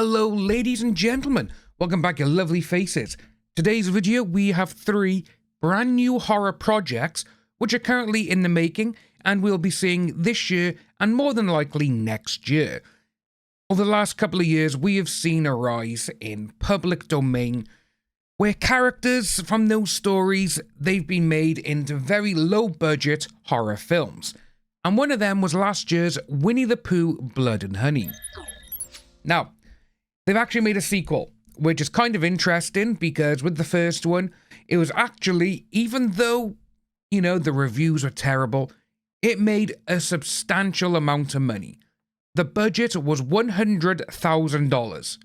Hello ladies and gentlemen, welcome back your lovely faces. Today's video we have 3 brand new horror projects which are currently in the making and we'll be seeing this year and more than likely next year. Over the last couple of years we have seen a rise in public domain where characters from those stories they've been made into very low budget horror films. And one of them was last year's Winnie the Pooh Blood and Honey. Now, they've actually made a sequel, which is kind of interesting because with the first one, it was actually, even though, you know, the reviews were terrible, it made a substantial amount of money. The budget was $100,000,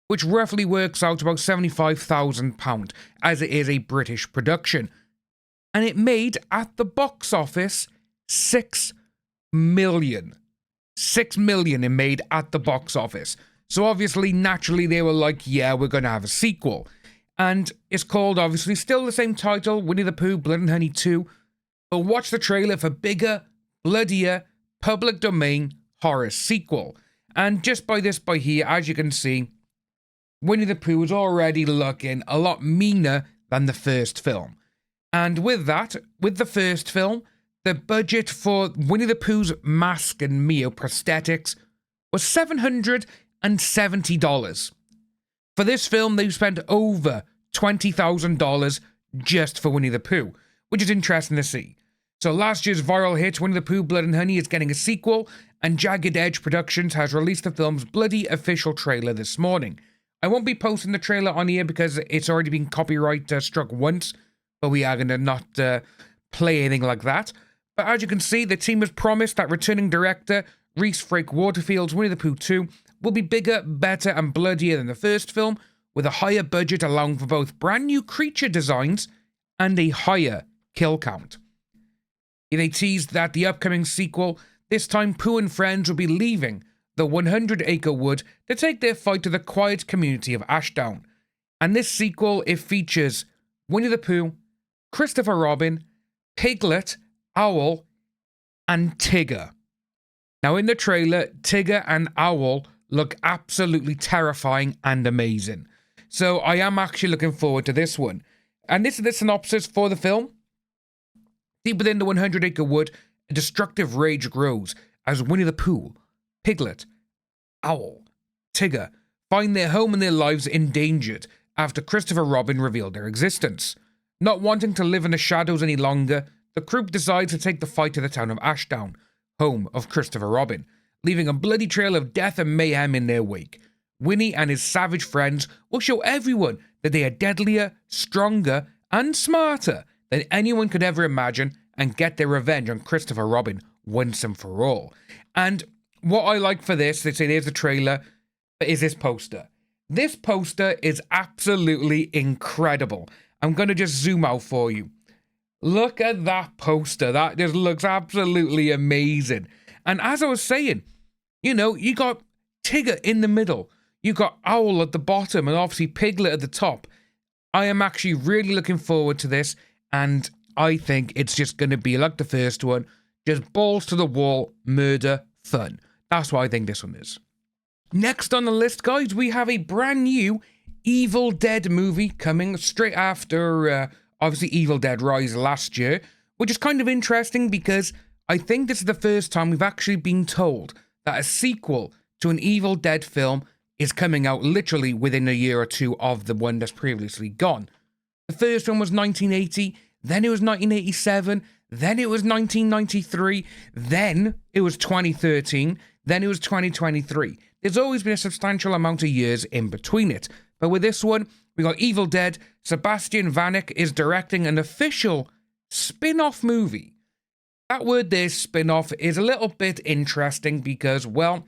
which roughly works out about £75,000 as it is a British production. And it made, at the box office, $6 million. $6 million it made at the box office. So obviously, naturally, they were like, yeah, we're going to have a sequel. And it's called, obviously, still the same title, Winnie the Pooh, Blood and Honey 2. But watch the trailer for bigger, bloodier, public domain horror sequel. And just by here, as you can see, Winnie the Pooh is already looking a lot meaner than the first film. And with that, with the first film, the budget for Winnie the Pooh's mask and Mio prosthetics was $770. For this film, they spent over $20,000 just for Winnie the Pooh, which is interesting to see. So last year's viral hit, Winnie the Pooh Blood and Honey, is getting a sequel, and Jagged Edge Productions has released the film's bloody official trailer this morning. I won't be posting the trailer on here because it's already been copyright struck once, but we are going to not play anything like that. But as you can see, the team has promised that returning director Rhys Frake Waterfield's Winnie the Pooh 2 will be bigger, better and bloodier than the first film, with a higher budget allowing for both brand new creature designs and a higher kill count. They teased that the upcoming sequel, this time Pooh and friends will be leaving the 100-acre wood to take their fight to the quiet community of Ashdown. And this sequel, it features Winnie the Pooh, Christopher Robin, Piglet, Owl, and Tigger. Now in the trailer, Tigger and Owl look absolutely terrifying and amazing. So I am actually looking forward to this one. And this is the synopsis for the film. Deep within the 100-acre wood, a destructive rage grows as Winnie the Pooh, Piglet, Owl, Tigger find their home and their lives endangered after Christopher Robin revealed their existence. Not wanting to live in the shadows any longer, the group decides to take the fight to the town of Ashdown, home of Christopher Robin, leaving a bloody trail of death and mayhem in their wake. Winnie and his savage friends will show everyone that they are deadlier, stronger, and smarter than anyone could ever imagine and get their revenge on Christopher Robin once and for all. And what I like for this, they say there's the trailer, is this poster. This poster is absolutely incredible. I'm going to just zoom out for you. Look at that poster. That just looks absolutely amazing. And as I was saying, you know, you got Tigger in the middle. You got Owl at the bottom and obviously Piglet at the top. I am actually really looking forward to this. And I think it's just going to be like the first one. Just balls to the wall, murder, fun. That's what I think this one is. Next on the list, guys, we have a brand new Evil Dead movie coming straight after, obviously, Evil Dead Rise last year, which is kind of interesting because I think this is the first time we've actually been told that a sequel to an Evil Dead film is coming out literally within a year or two of the one that's previously gone. The first one was 1980, then it was 1987, then it was 1993, then it was 2013, then it was 2023. There's always been a substantial amount of years in between it. But with this one, we got Evil Dead. Sebastian Vanek is directing an official spin-off movie. That word there, spin-off, is a little bit interesting because, well,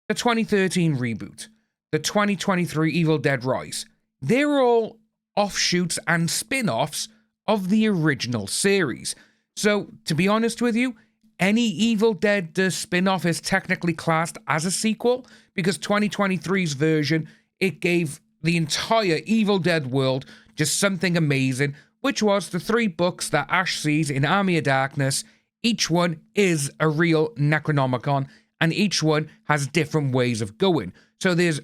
the 2013 reboot, the 2023 Evil Dead Rise, they're all offshoots and spin-offs of the original series. So, to be honest with you, any Evil Dead spin-off is technically classed as a sequel because 2023's version, it gave the entire Evil Dead world just something amazing, which was the 3 books that Ash sees in Army of Darkness. Each one is a real Necronomicon and each one has different ways of going. So there's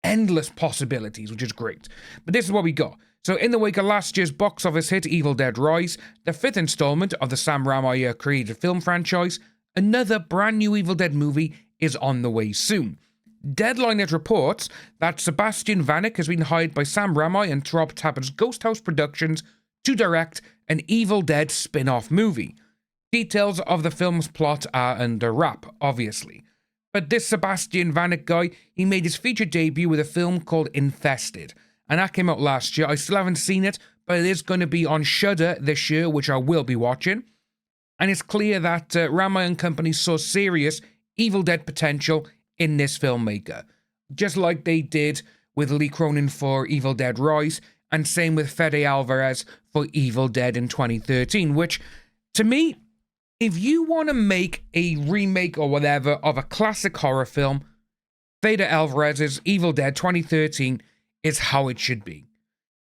endless possibilities, which is great. But this is what we got. So in the wake of last year's box office hit Evil Dead Rise, the 5th installment of the Sam Raimi created film franchise, another brand new Evil Dead movie is on the way soon. Deadline it reports that Sebastian Vanek has been hired by Sam Raimi and Rob Tappert's Ghost House Productions to direct an Evil Dead spin-off movie. Details of the film's plot are under wrap, obviously. But this Sebastian Vanek guy, he made his feature debut with a film called Infested, and that came out last year. I still haven't seen it, but it is going to be on Shudder this year, which I will be watching. And it's clear that Raimi and company saw serious Evil Dead potential in this filmmaker, just like they did with Lee Cronin for Evil Dead Rise, and same with Fede Alvarez for Evil Dead in 2013, which, to me, if you want to make a remake or whatever of a classic horror film, Fede Alvarez's Evil Dead 2013 is how it should be.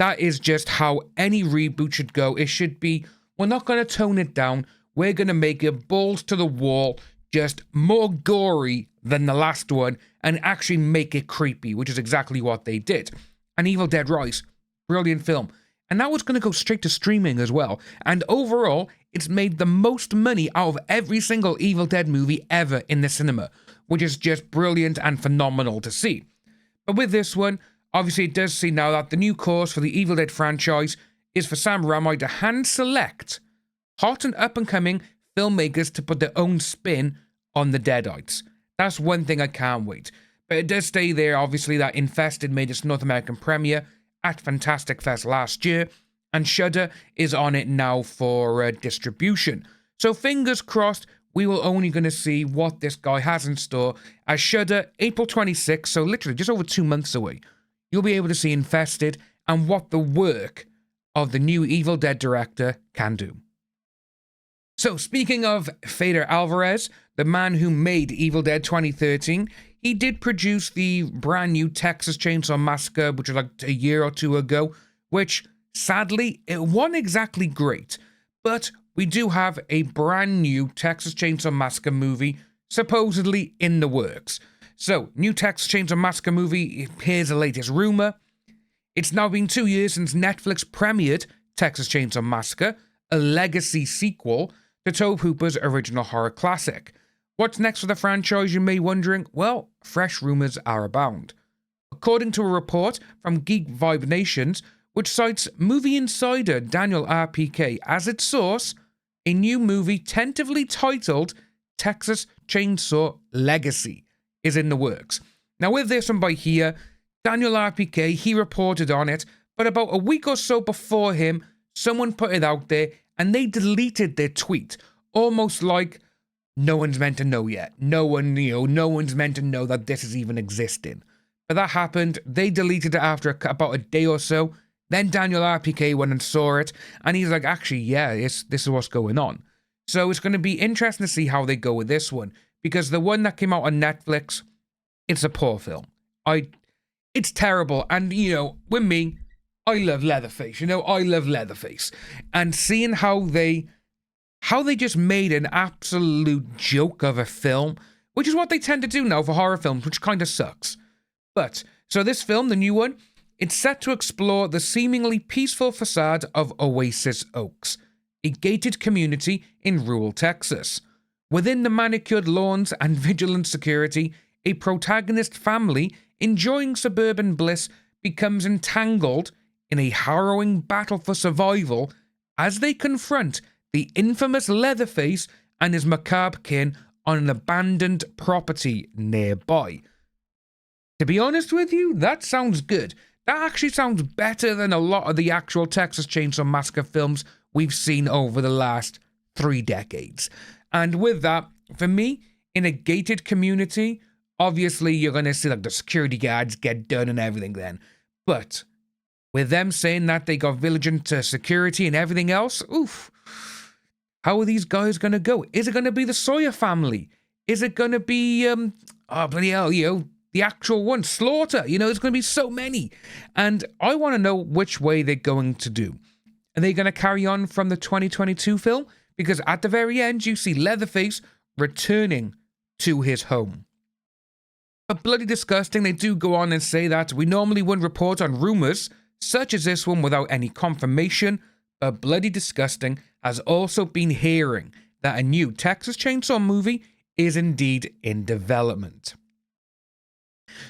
That is just how any reboot should go. It should be, we're not going to tone it down, we're going to make it balls to the wall, just more gory than the last one, and actually make it creepy, which is exactly what they did. And Evil Dead Rise, brilliant film. And that was going to go straight to streaming as well. And overall, it's made the most money out of every single Evil Dead movie ever in the cinema, which is just brilliant and phenomenal to see. But with this one, obviously it does seem now that the new course for the Evil Dead franchise is for Sam Raimi to hand select hot and up-and-coming filmmakers to put their own spin on the Deadites. That's one thing I can't wait. But it does stay there, obviously, that Infested made its North American premiere at Fantastic Fest last year, and Shudder is on it now for distribution. So fingers crossed, we will only going to see what this guy has in store as Shudder, April 26th, so literally just over 2 months away. You'll be able to see Infested and what the work of the new Evil Dead director can do. So speaking of Fede Alvarez, the man who made Evil Dead 2013, he did produce the brand new Texas Chainsaw Massacre, which was like a year or two ago, which sadly, it wasn't exactly great. But we do have a brand new Texas Chainsaw Massacre movie supposedly in the works. So, new Texas Chainsaw Massacre movie, here's the latest rumor. It's now been 2 years since Netflix premiered Texas Chainsaw Massacre, a legacy sequel to Tobe Hooper's original horror classic. What's next for the franchise, you may be wondering? Well, fresh rumors are abound. According to a report from Geek Vibe Nations, which cites movie insider Daniel RPK as its source, a new movie tentatively titled Texas Chainsaw Legacy is in the works. Now with this one by here, Daniel RPK, he reported on it, but about a week or so before him, someone put it out there and they deleted their tweet, almost like no one's meant to know yet. No one's meant to know that this is even existing. But that happened. They deleted it after about a day or so. Then Daniel RPK went and saw it, and he's like, actually, yeah, this is what's going on. So it's going to be interesting to see how they go with this one, because the one that came out on Netflix, it's a poor film. It's terrible, and, with me, I love Leatherface, I love Leatherface. And seeing how they just made an absolute joke of a film, which is what they tend to do now for horror films, which kind of sucks. But, so this film, the new one, it's set to explore the seemingly peaceful facade of Oasis Oaks, a gated community in rural Texas. Within the manicured lawns and vigilant security, a protagonist family enjoying suburban bliss becomes entangled in a harrowing battle for survival as they confront the infamous Leatherface and his macabre kin on an abandoned property nearby. To be honest with you, that sounds good. That actually sounds better than a lot of the actual Texas Chainsaw Massacre films we've seen over the last 3 decades. And with that, for me, in a gated community, obviously you're going to see like the security guards get done and everything then. But with them saying that they got vigilant security and everything else, oof. How are these guys going to go? Is it going to be the Sawyer family? Is it going to be, bloody hell, the actual one, Slaughter? There's going to be so many. And I want to know which way they're going to do. Are they going to carry on from the 2022 film? Because at the very end, you see Leatherface returning to his home. But bloody disgusting, they do go on and say that we normally wouldn't report on rumours such as this one without any confirmation, but bloody disgusting has also been hearing that a new Texas Chainsaw movie is indeed in development.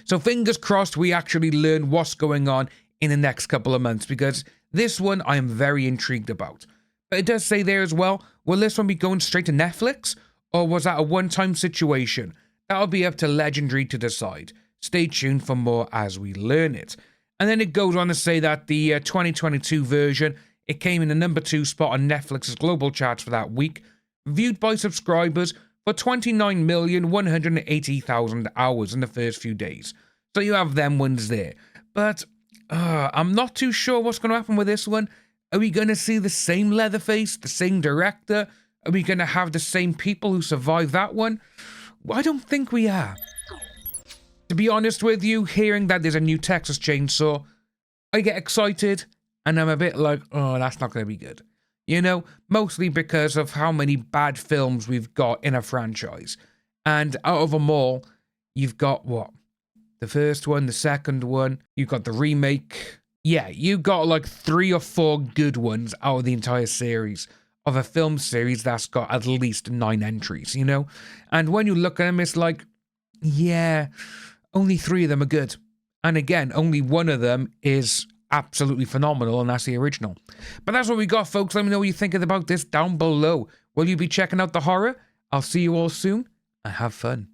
So fingers crossed we actually learn what's going on in the next couple of months, because this one I am very intrigued about. But it does say there as well, will this one be going straight to Netflix, or was that a one-time situation? That'll be up to Legendary to decide. Stay tuned for more as we learn it. And then it goes on to say that the 2022 version, it came in the number 2 spot on Netflix's global charts for that week, viewed by subscribers for 29,180,000 hours in the first few days. So you have them ones there. But I'm not too sure what's going to happen with this one. Are we going to see the same Leatherface, the same director? Are we going to have the same people who survived that one? Well, I don't think we are. To be honest with you, hearing that there's a new Texas Chainsaw, I get excited, and I'm a bit like, oh, that's not going to be good. You know, mostly because of how many bad films we've got in a franchise. And out of them all, you've got what? The first one, the second one, you've got the remake. Yeah, you got like 3 or 4 good ones out of the entire series of a film series that's got at least 9 entries, you know? And when you look at them, it's like, yeah, only 3 of them are good. And again, only one of them is absolutely phenomenal, and that's the original. But that's what we got, folks. Let me know what you think about this down below. Will you be checking out the horror? I'll see you all soon, and have fun.